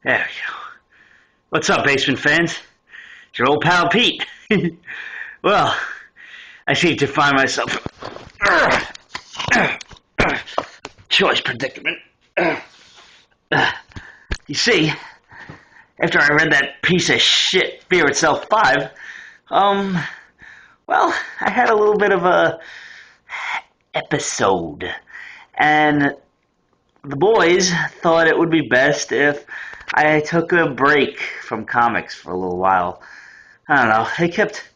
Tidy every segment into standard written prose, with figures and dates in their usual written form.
There we go. What's up, basement fans? It's your old pal Pete. Well, I seem to find myself choice predicament. You see, after I read that piece of shit Fear Itself 5, well, I had a little bit of a episode, and the boys thought it would be best if I took a break from comics for a little while. I don't know, they kept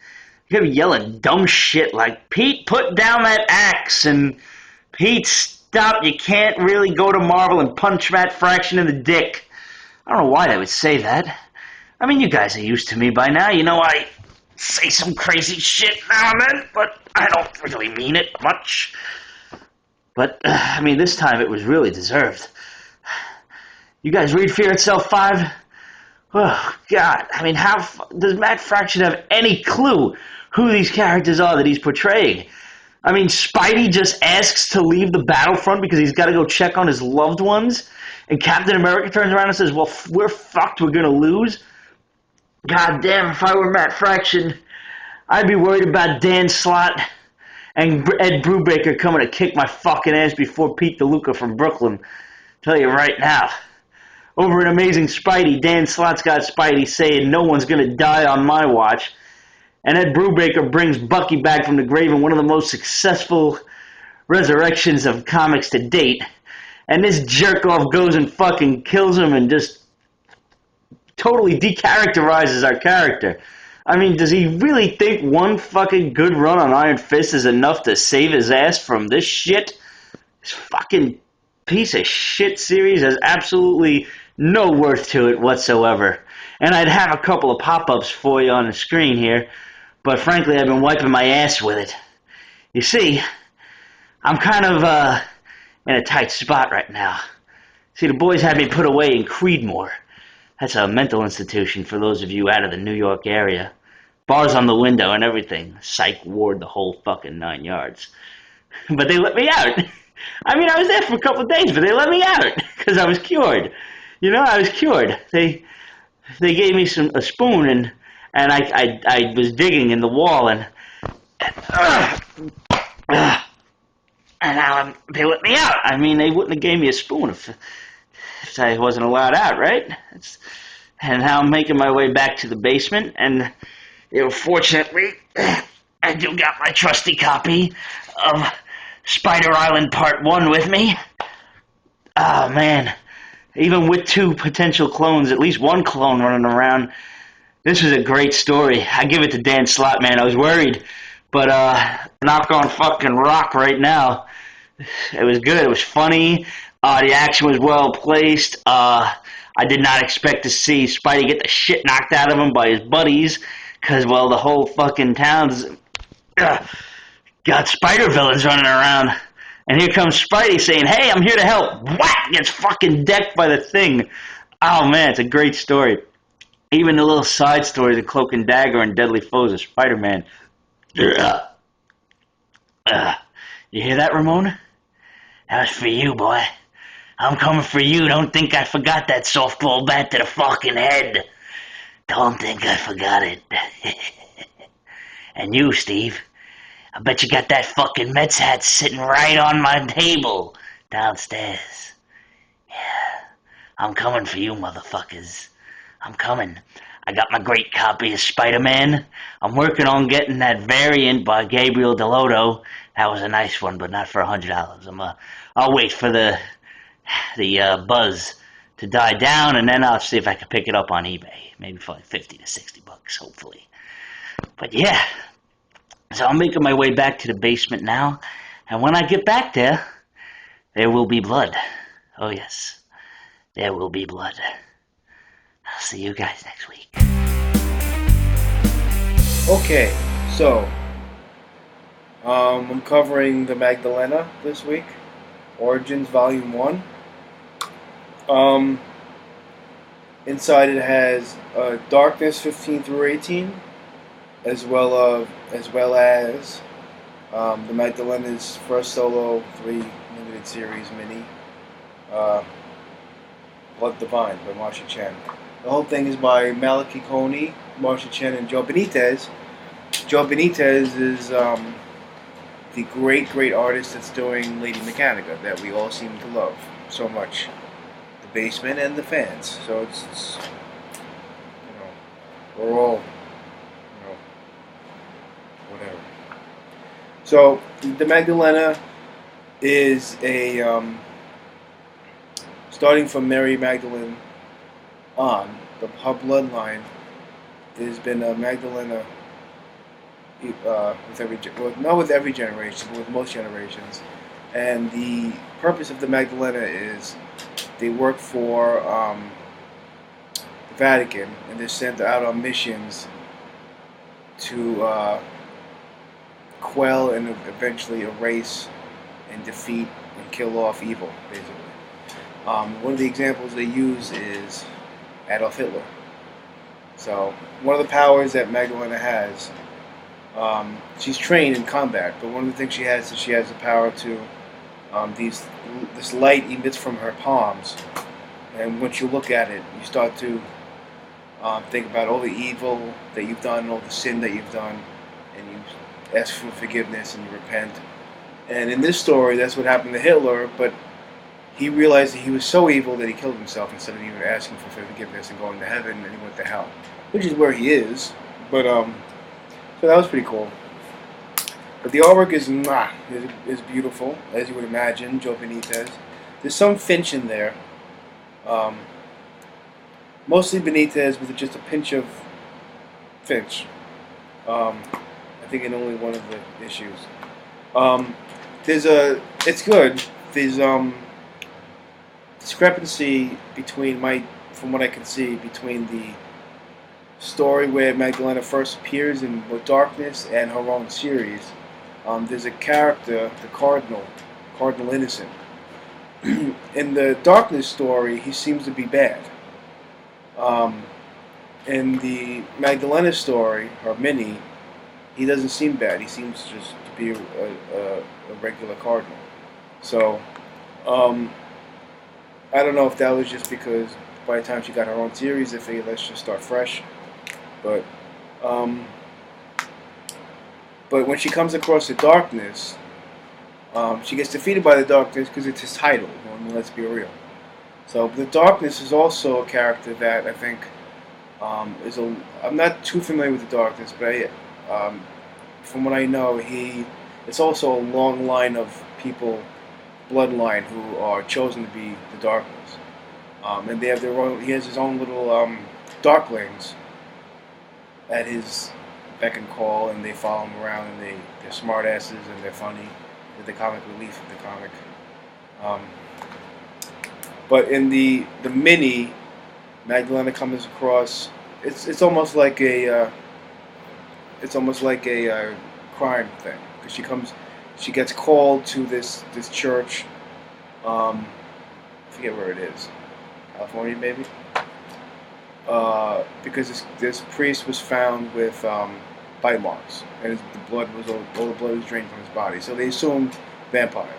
yelling dumb shit like, Pete, put down that axe, and Pete, stop, you can't really go to Marvel and punch Matt Fraction in the dick. I don't know why they would say that. I mean, you guys are used to me by now. You know I say some crazy shit now and then, but I don't really mean it much. But, I mean, this time it was really deserved. You guys read Fear Itself 5? Oh, God. I mean, how does Matt Fraction have any clue who these characters are that he's portraying? I mean, Spidey just asks to leave the battlefront because he's got to go check on his loved ones, and Captain America turns around and says, well, we're fucked, we're going to lose. God damn, if I were Matt Fraction, I'd be worried about Dan Slott and Ed Brubaker coming to kick my fucking ass before Pete DeLuca from Brooklyn. Tell you right now. Over in Amazing Spidey, Dan Slott's got Spidey saying no one's going to die on my watch. And Ed Brubaker brings Bucky back from the grave in one of the most successful resurrections of comics to date. And this jerk-off goes and fucking kills him and just totally decharacterizes our character. I mean, does he really think one fucking good run on Iron Fist is enough to save his ass from this shit? This fucking piece of shit series has absolutely no worth to it whatsoever. And I'd have a couple of pop-ups for you on the screen here, but frankly I've been wiping my ass with it. You see, I'm kind of in a tight spot right now. See, the boys had me put away in Creedmoor. That's a mental institution for those of you out of the New York area. Bars on the window and everything. Psych ward, the whole fucking 9 yards. But they let me out. I mean, I was there for a couple of days, but they let me out because I was cured. You know, I was cured. They gave me a spoon, and I was digging in the wall, and now they let me out. I mean, they wouldn't have gave me a spoon if I wasn't allowed out, right? And now I'm making my way back to the basement, and fortunately, I do got my trusty copy of Spider Island Part 1 with me. Oh, man. Even with two potential clones, at least one clone running around, this was a great story. I give it to Dan Slott, man. I was worried, but knock on fucking rock right now. It was good. It was funny. The action was well placed. I did not expect to see Spidey get the shit knocked out of him by his buddies, because, well, the whole fucking town's got spider villains running around. And here comes Spidey saying, hey, I'm here to help. Whack! Gets fucking decked by the Thing. Oh, man, it's a great story. Even the little side stories of Cloak and Dagger and Deadly Foes of Spider-Man. You hear that, Ramon? That was for you, boy. I'm coming for you. Don't think I forgot that softball bat to the fucking head. Don't think I forgot it. And you, Steve, I bet you got that fucking Mets hat sitting right on my table downstairs. Yeah, I'm coming for you, motherfuckers. I'm coming. I got my great copy of Spider-Man. I'm working on getting that variant by Gabriel Delodo. That was a nice one, but not for $100. I'll wait for the buzz to die down, and then I'll see if I can pick it up on eBay. Maybe for like $50 to $60, hopefully. But yeah, so I'm making my way back to the basement now, and when I get back there, there will be blood. Oh yes, there will be blood. I'll see you guys next week. Okay, so I'm covering the Magdalena this week, Origins Volume 1. Inside it has Darkness 15 through 18, as well as the Magdalena's first solo 3 limited series mini. Blood Divine by Marcia Chen. The whole thing is by Maliki Coney, Marcia Chen, and Joe Benitez. Joe Benitez is the great artist that's doing Lady Mechanica that we all seem to love so much. The Basement and the fans. So it's we're all, whatever. So the Magdalena is a starting from Mary Magdalene on her bloodline. There's been a Magdalena not with every generation, but with most generations. And the purpose of the Magdalena is they work for the Vatican, and they're sent out on missions to quell and eventually erase and defeat and kill off evil, basically. One of the examples they use is Adolf Hitler. So one of the powers that Magdalena has, she's trained in combat, but one of the things she has is she has the power to, this light emits from her palms, and once you look at it, you start to think about all the evil that you've done, all the sin that you've done, and you ask for forgiveness and you repent. And in this story, that's what happened to Hitler, but he realized that he was so evil that he killed himself instead of even asking for forgiveness and going to heaven, and he went to hell, which is where he is. But so that was pretty cool. But the artwork is beautiful, as you would imagine. Joe Benitez. There's some Finch in there, mostly Benitez with just a pinch of Finch. I think in only one of the issues. It's good. There's discrepancy from what I can see, between the story where Magdalena first appears in Darkness and her own series. There's a character, the Cardinal Innocent. In the Darkness story, he seems to be bad. In the Magdalena story, or mini, he doesn't seem bad. He seems just to be a regular Cardinal. So, I don't know if that was just because by the time she got her own series, they figured let's just start fresh. But when she comes across the Darkness, she gets defeated by the Darkness because it's his title. I mean, let's be real. So the Darkness is also a character that I think I'm not too familiar with the Darkness, but from what I know, it's also a long line of people, bloodline, who are chosen to be the Darkness, and they have their own. He has his own little Darklings at his beck and call, and they follow him around, and they're smart asses and they're funny. They're the comic relief of the comic. But in the mini, Magdalena comes across. It's almost like a crime thing, because she gets called to this church. I forget where it is, California maybe. Because this priest was found with bite marks, and all the blood was drained from his body. So they assumed vampire.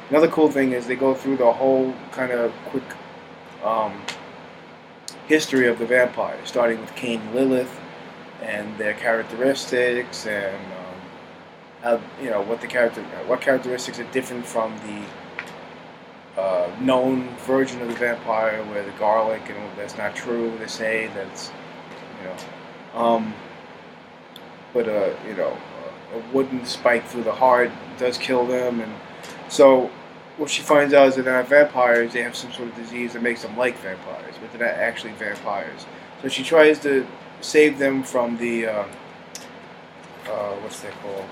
Another cool thing is they go through the whole kind of quick history of the vampire, starting with Cain and Lilith and their characteristics, and how, what characteristics are different from the known version of the vampire, where the garlic, and that's not true. They say that's, but a wooden spike through the heart does kill them, and so what she finds out is that they're not vampires. They have some sort of disease that makes them like vampires, but they're not actually vampires. So she tries to save them from the what's they called?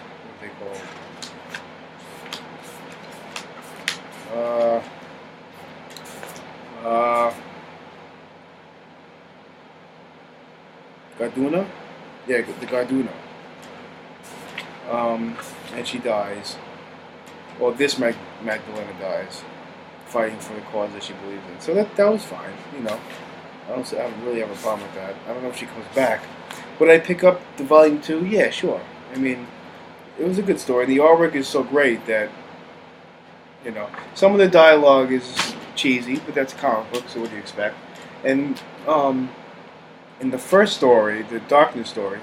Garduna? Yeah, the Garduna. And she dies. Well, this Magdalena dies, fighting for the cause that she believes in. So that was fine, I don't really have a problem with that. I don't know if she comes back. Would I pick up the volume 2? Yeah, sure. I mean, it was a good story. The artwork is so great that, some of the dialogue is cheesy, but that's a comic book, so what do you expect? And in the first story, the Darkness story,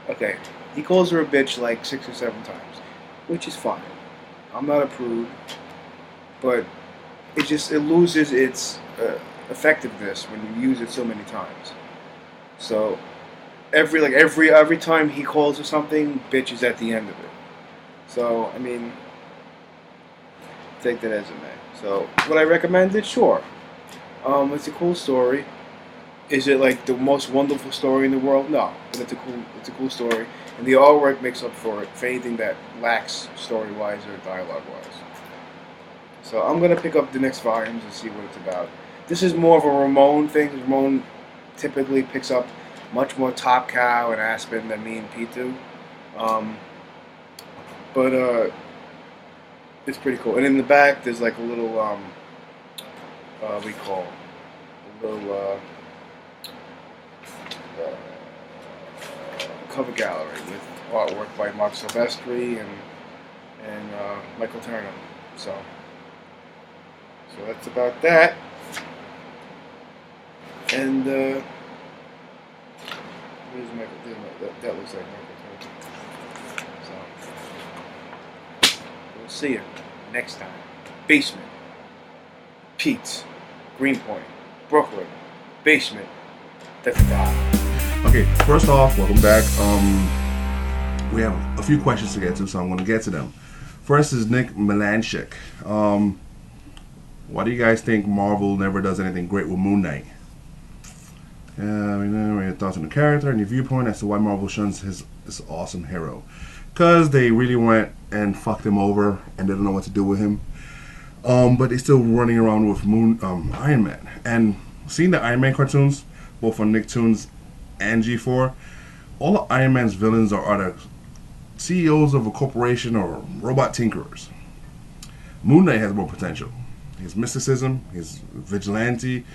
okay, he calls her a bitch like 6 or 7 times, which is fine. I'm not a prude, but it loses its effectiveness when you use it so many times. So every time he calls her something, bitch is at the end of it. So I mean, take that as it may. So would I recommend it? Sure. It's a cool story. Is it like the most wonderful story in the world? No, but it's a cool story, and the artwork makes up for it for anything that lacks story-wise or dialogue-wise. So I'm gonna pick up the next volumes and see what it's about. This is more of a Ramon thing. Ramon typically picks up much more Top Cow and Aspen than me and Pete do. But it's pretty cool. And in the back, there's like a little we call a little cover gallery with artwork by Mark Silvestri and Michael Turner. So that's about that. And where's Michael? That looks like Michael Turner. So we'll see you next time. Basement, Pete's, Greenpoint, Brooklyn, Basement. That's that. Okay, first off, welcome back. We have a few questions to get to, so I'm going to get to them. First is Nick Melanchik. Why do you guys think Marvel never does anything great with Moon Knight? Your thoughts on the character and your viewpoint as to why Marvel shuns this awesome hero. Because they really went and fucked him over and they don't know what to do with him. But they're still running around with Iron Man. And seeing the Iron Man cartoons, both on Nicktoons and G4, all of Iron Man's villains are either CEOs of a corporation or robot tinkerers. Moon Knight has more potential. His mysticism, his vigilante,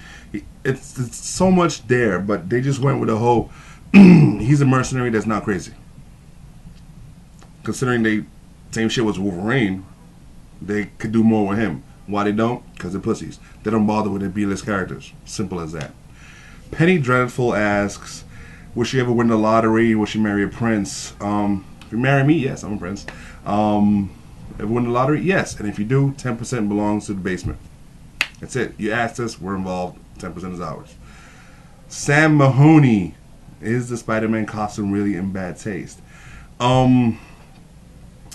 it's so much there, but they just went with the whole, he's a mercenary that's not crazy. Considering they same shit was Wolverine, they could do more with him. Why they don't? Because they're pussies. They don't bother with their B-list characters. Simple as that. Penny Dreadful asks, will she ever win the lottery? Will she marry a prince? If you marry me, yes, I'm a prince. If you win the lottery, yes. And if you do, 10% belongs to the basement. That's it. You asked us, we're involved. 10% is ours. Sam Mahoney, is the Spider-Man costume really in bad taste?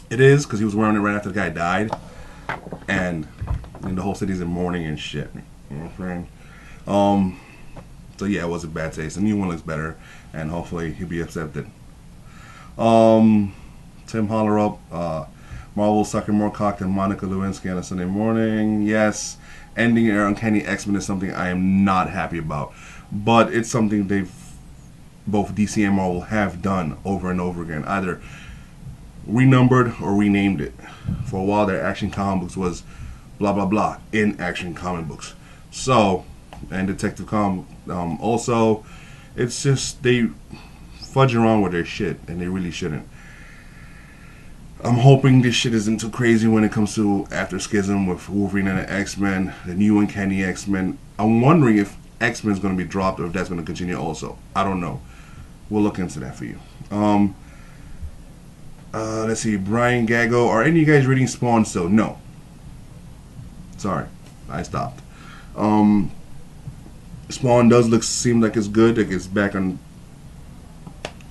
It is, because he was wearing it right after the guy died. And the whole city's in mourning and shit. You know what I'm saying? So yeah, it was a bad taste. The new one looks better, and hopefully he'll be accepted. Tim Hollerup, Marvel sucking more cock than Monica Lewinsky on a Sunday morning. Yes, ending their Uncanny X-Men is something I am not happy about, but it's something both DC and Marvel have done over and over again, either renumbered or renamed it. For a while, their Action Comic Books was blah blah blah in Action Comic Books. So, and Detective Comic also, it's just they fudge around with their shit, and they really shouldn't. I'm hoping this shit isn't too crazy when it comes to After Schism with Wolverine and the X-Men, the new Uncanny X-Men. I'm wondering if X-Men is going to be dropped or if that's going to continue also. I don't know. We'll look into that for you. Let's see. Brian Gago. Are any of you guys reading Spawn still? No. Sorry. I stopped. Spawn seem like it's good. Like it's back on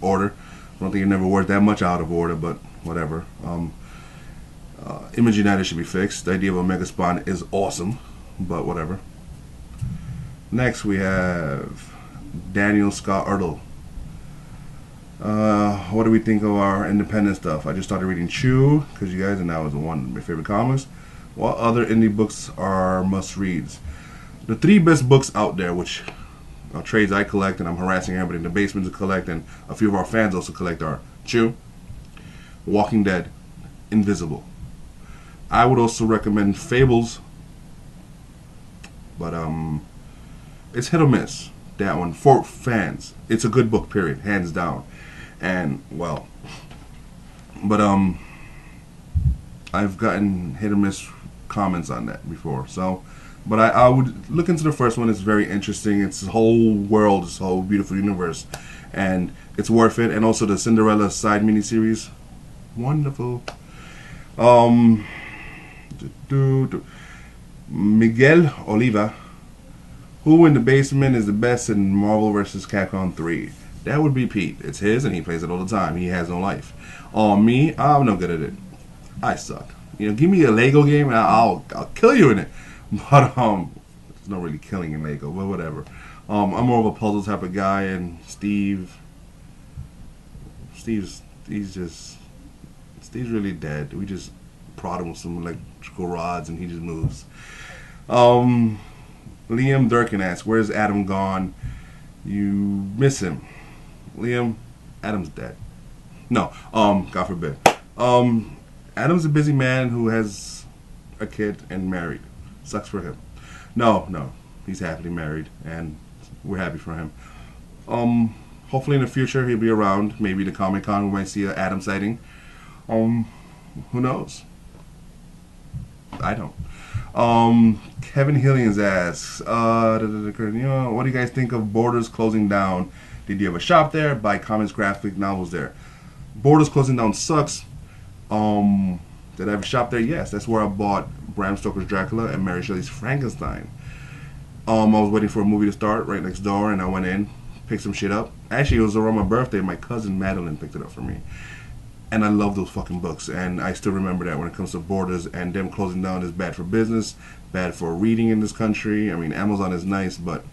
order. I don't think it never worked that much out of order, but whatever. Image United should be fixed. The idea of Omega Spawn is awesome, but whatever. Next we have Daniel Scott Ertl. What do we think of our independent stuff? I just started reading Chew, because you guys, and that was one of my favorite comics. What other indie books are must-reads? The 3 best books out there, which are trades I collect, and I'm harassing everybody in the basement to collect, and a few of our fans also collect, are Chew, Walking Dead, Invisible. I would also recommend Fables, but it's hit or miss, that one. For fans, it's a good book, period, hands down. And, well, but I've gotten hit or miss comments on that before, so But I would look into the first one. It's very interesting. It's a whole world, this whole beautiful universe, and it's worth it. And also the Cinderella side miniseries, wonderful. Um, Miguel Oliva, who in the basement is the best in Marvel vs. Capcom 3? That would be Pete. It's his, and he plays it all the time. He has no life. Me, I'm no good at it. I suck. You know, give me a Lego game, and I'll kill you in it. But there's not really killing in Lego, but whatever. I'm more of a puzzle type of guy, and Steve's really dead. We just prod him with some electrical rods, and he just moves. Liam Durkin asks, "Where's Adam gone? You miss him." Liam, Adam's dead. No, God forbid. Adam's a busy man who has a kid and married. Sucks for him. No, he's happily married, and we're happy for him. Hopefully in the future he'll be around. Maybe the Comic-Con we might see an Adam sighting. Who knows? I don't. Kevin Hillians asks, what do you guys think of Borders closing down? Did you have a shop there? Buy comics, graphic novels there? Borders closing down sucks. Did I have a shop there? Yes, that's where I bought Bram Stoker's Dracula and Mary Shelley's Frankenstein. I was waiting for a movie to start right next door, and I went in, picked some shit up. Actually, it was around my birthday. My cousin Madeline picked it up for me. And I love those fucking books, and I still remember that when it comes to Borders, and them closing down is bad for business, bad for reading in this country. I mean, Amazon is nice, but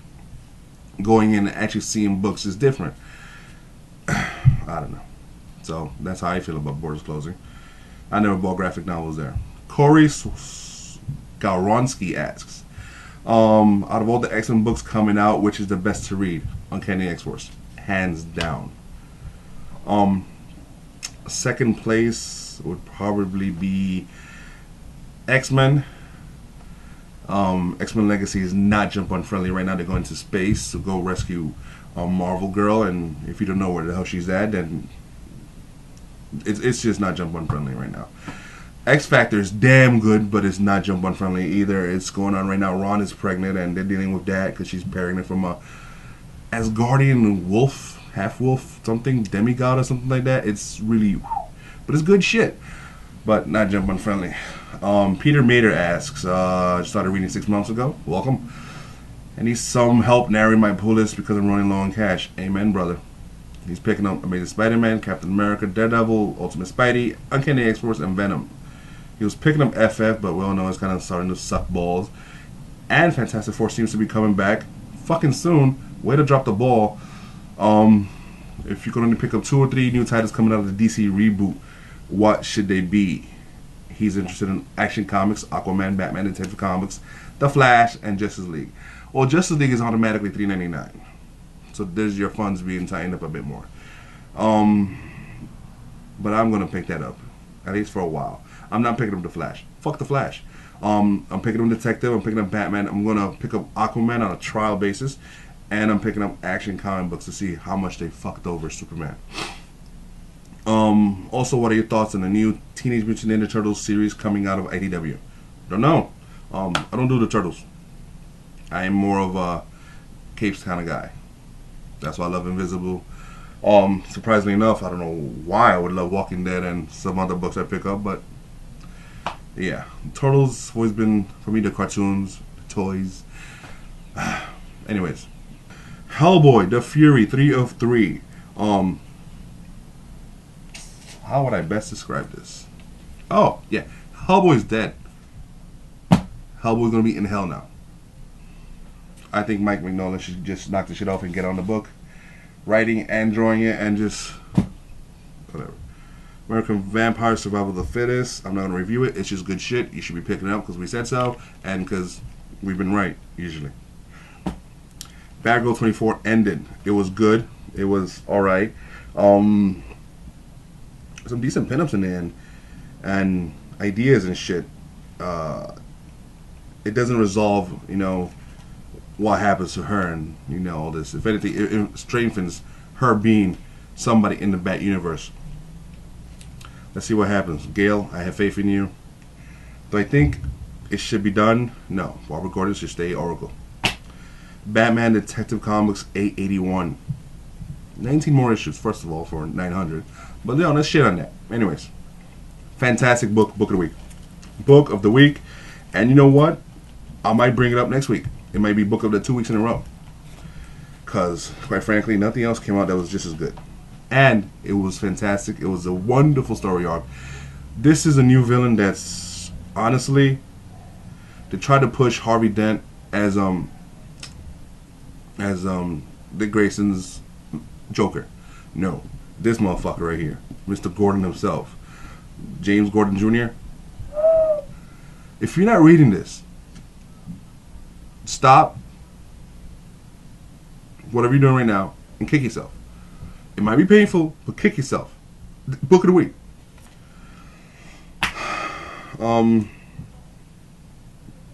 going in and actually seeing books is different. I don't know. So that's how I feel about Borders closing. I never bought graphic novels there. Corey Galronsky asks, out of all the X-Men books coming out, which is the best to read? Uncanny X-Force, hands down. Second place would probably be X-Men. X-Men Legacy is not jump on friendly right now. They're going to space to go rescue Marvel Girl, and if you don't know where the hell she's at, then it's just not jump on friendly right now. X Factor is damn good, but it's not jump on friendly either. It's going on right now. Ron is pregnant, and they're dealing with that because she's pregnant from a Asgardian wolf, half wolf, something, demigod or something like that. It's really, but it's good shit, but not jump on friendly. Peter Mater asks, started reading 6 months ago. Welcome. I need some help narrowing my pull list because I'm running low on cash. Amen, brother. He's picking up Amazing Spider-Man, Captain America, Daredevil, Ultimate Spidey, Uncanny X-Force, and Venom. He was picking up FF, but we all know it's kind of starting to suck balls. And Fantastic Four seems to be coming back fucking soon. Way to drop the ball. If you could only pick up 2 or 3 new titles coming out of the DC reboot, what should they be? He's interested in Action Comics, Aquaman, Batman, Detective Comics, The Flash, and Justice League. Well, Justice League is automatically $3.99. So there's your funds being tightened up a bit more. But I'm going to pick that up, at least for a while. I'm not picking up The Flash. Fuck The Flash. I'm picking up Detective. I'm picking up Batman. I'm going to pick up Aquaman on a trial basis. And I'm picking up Action comic books to see how much they fucked over Superman. Also, what are your thoughts on the new Teenage Mutant Ninja Turtles series coming out of IDW? Don't know. I don't do the Turtles. I am more of a capes kind of guy. That's why I love Invisible. Surprisingly enough, I don't know why I would love Walking Dead and some other books I pick up, but yeah, Turtles always been for me the cartoons, the toys. Anyways, Hellboy, The Fury, 3 of 3. How would I best describe this? Oh yeah, Hellboy's dead. Hellboy's gonna be in hell now. I think Mike Mignola should just knock the shit off and get on the book, writing and drawing it, and just whatever. American Vampire Survival of the Fittest. I'm not gonna review it. It's just good shit. You should be picking it up because we said so, and because we've been right usually. Batgirl 24 ended. It was good. It was all right. Some decent pinups in the end, and ideas and shit. It doesn't resolve, what happens to her and all this. If anything, it strengthens her being somebody in the Bat universe. Let's see what happens. Gail, I have faith in you. Do I think it should be done? No. Barbara Gordon should stay Oracle. Batman Detective Comics 881. 19 more issues, first of all, for 900. But let's shit on that. Anyways, fantastic book of the week. Book of the week. And you know what? I might bring it up next week. It might be book of the 2 weeks in a row. Because, quite frankly, nothing else came out that was just as good. And it was fantastic. It was a wonderful story arc. This is a new villain that's, honestly, to try to push Harvey Dent as Dick Grayson's Joker. No. This motherfucker right here. Mr. Gordon himself. James Gordon Jr. If you're not reading this, stop whatever you're doing right now and kick yourself. It might be painful, but kick yourself. Book of the week.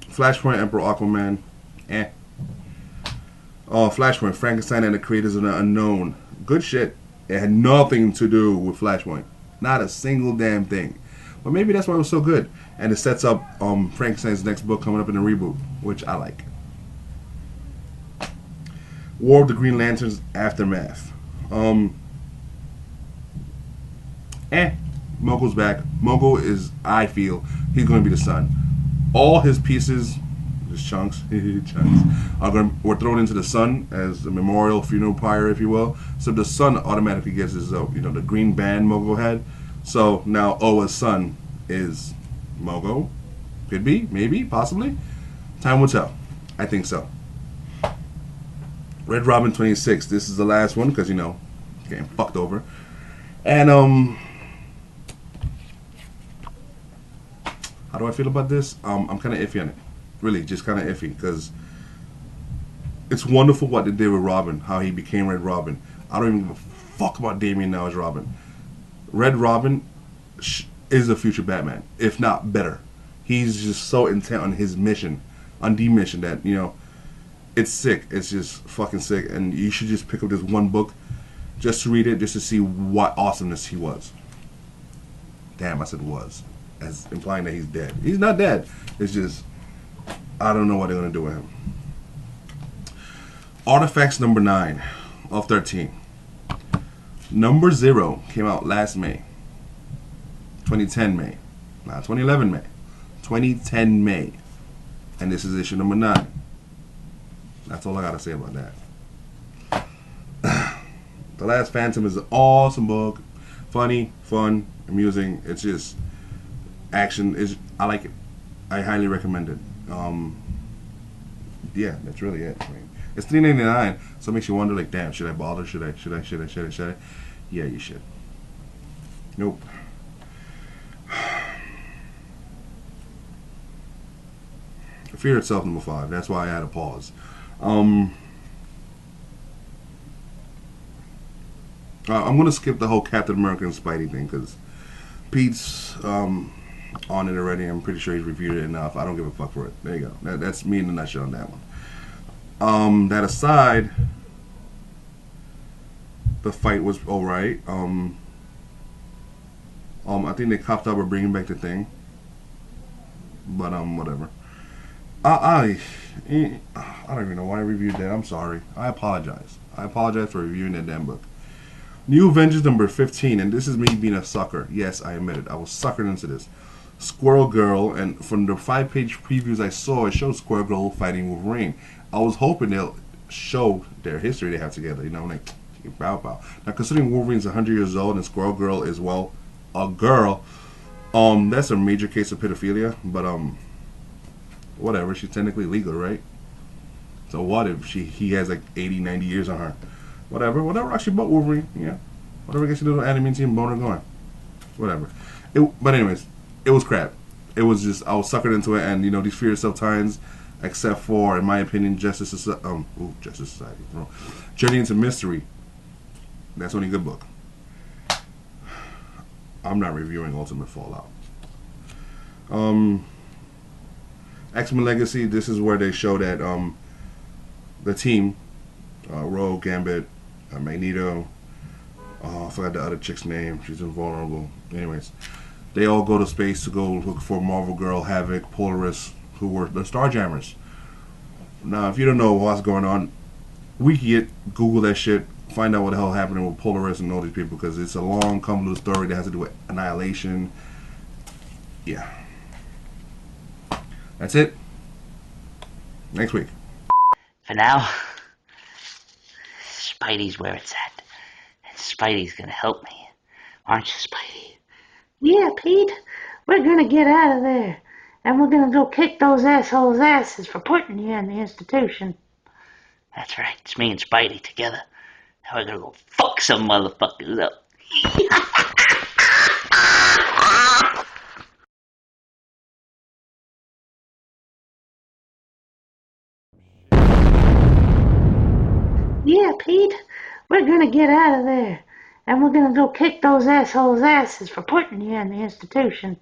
Flashpoint, Emperor Aqua-Man. Flashpoint, Frankenstein and the Creators of the Unknown. Good shit. It had nothing to do with Flashpoint. Not a single damn thing. But maybe that's why it was so good. And it sets up Frankenstein's next book coming up in the reboot, which I like. War of the Green Lanterns Aftermath. Mogo's back. Mogo is, I feel, he's going to be the Sun. All his pieces, his chunks, were thrown into the Sun as a memorial funeral pyre, if you will. So the Sun automatically gets his, the green band Mogo had. So now Oa's son is Mogo. Could be, maybe, possibly. Time will tell. I think so. Red Robin 26. This is the last one because, getting fucked over. And, how do I feel about this? I'm kind of iffy on it. Really, just kind of iffy because it's wonderful what they did with Robin, how he became Red Robin. I don't even give a fuck about Damian now as Robin. Red Robin is a future Batman, if not better. He's just so intent on his mission, on the mission that, it's sick. It's just fucking sick. And you should just pick up this one book just to read it, just to see what awesomeness he was. Damn, I said was. As implying that he's dead. He's not dead. It's just, I don't know what they're going to do with him. Artifacts number 9 of 13. Number 0 came out last May. 2010 May. Not 2011 May. 2010 May. And this is issue number 9. That's all I got to say about that. The Last Phantom is an awesome book. Funny, fun, amusing. It's just action. I like it. I highly recommend it. Yeah, that's really it. I mean, it's $3.99, so it makes you wonder, like, damn, should I bother? Should I? Yeah, you should. Nope. Fear Itself, number 5. That's why I had a pause. I'm gonna skip the whole Captain America and Spidey thing because Pete's on it already. I'm pretty sure he's reviewed it enough. I don't give a fuck for it. There you go. That's me in a nutshell on that one. That aside, the fight was alright. I think they copped up with bringing back the Thing, but whatever. I don't even know why I reviewed that. I'm sorry. I apologize. I apologize for reviewing that damn book. New Avengers number 15, and this is me being a sucker. Yes, I admit it. I was suckered into this. Squirrel Girl, and from the 5-page previews I saw, it showed Squirrel Girl fighting Wolverine. I was hoping they'll show their history they have together, like, bow bow. Now, considering Wolverine's 100 years old and Squirrel Girl is, well, a girl, that's a major case of pedophilia, but, whatever, she's technically legal, right? So what if he has like 80, 90 years on her? Whatever, actually, but Wolverine, yeah. Whatever gets your little adamantium boner going. Whatever. But anyways, it was crap. It was just, I was suckered into it, and these Fear Yourself times, except for, in my opinion, Justice Society, Journey into Mystery. That's only a good book. I'm not reviewing Ultimate Fallout. X-Men Legacy, this is where they show that the team, Rogue, Gambit, Magneto, I forgot the other chick's name, she's invulnerable. Anyways, they all go to space to go look for Marvel Girl, Havoc, Polaris, who were the Starjammers. Now, if you don't know what's going on, Google that shit, find out what the hell happened with Polaris and all these people, because it's a long, convoluted story that has to do with annihilation. Yeah. That's it. Next week. For now, Spidey's where it's at. And Spidey's gonna help me. Aren't you, Spidey? Yeah, Pete. We're gonna get out of there. And we're gonna go kick those assholes' asses for putting you in the institution. That's right, it's me and Spidey together. Now we're gonna go fuck some motherfuckers up. Yeah, Pete. We're gonna get out of there. And we're gonna go kick those assholes' asses for putting you in the institution.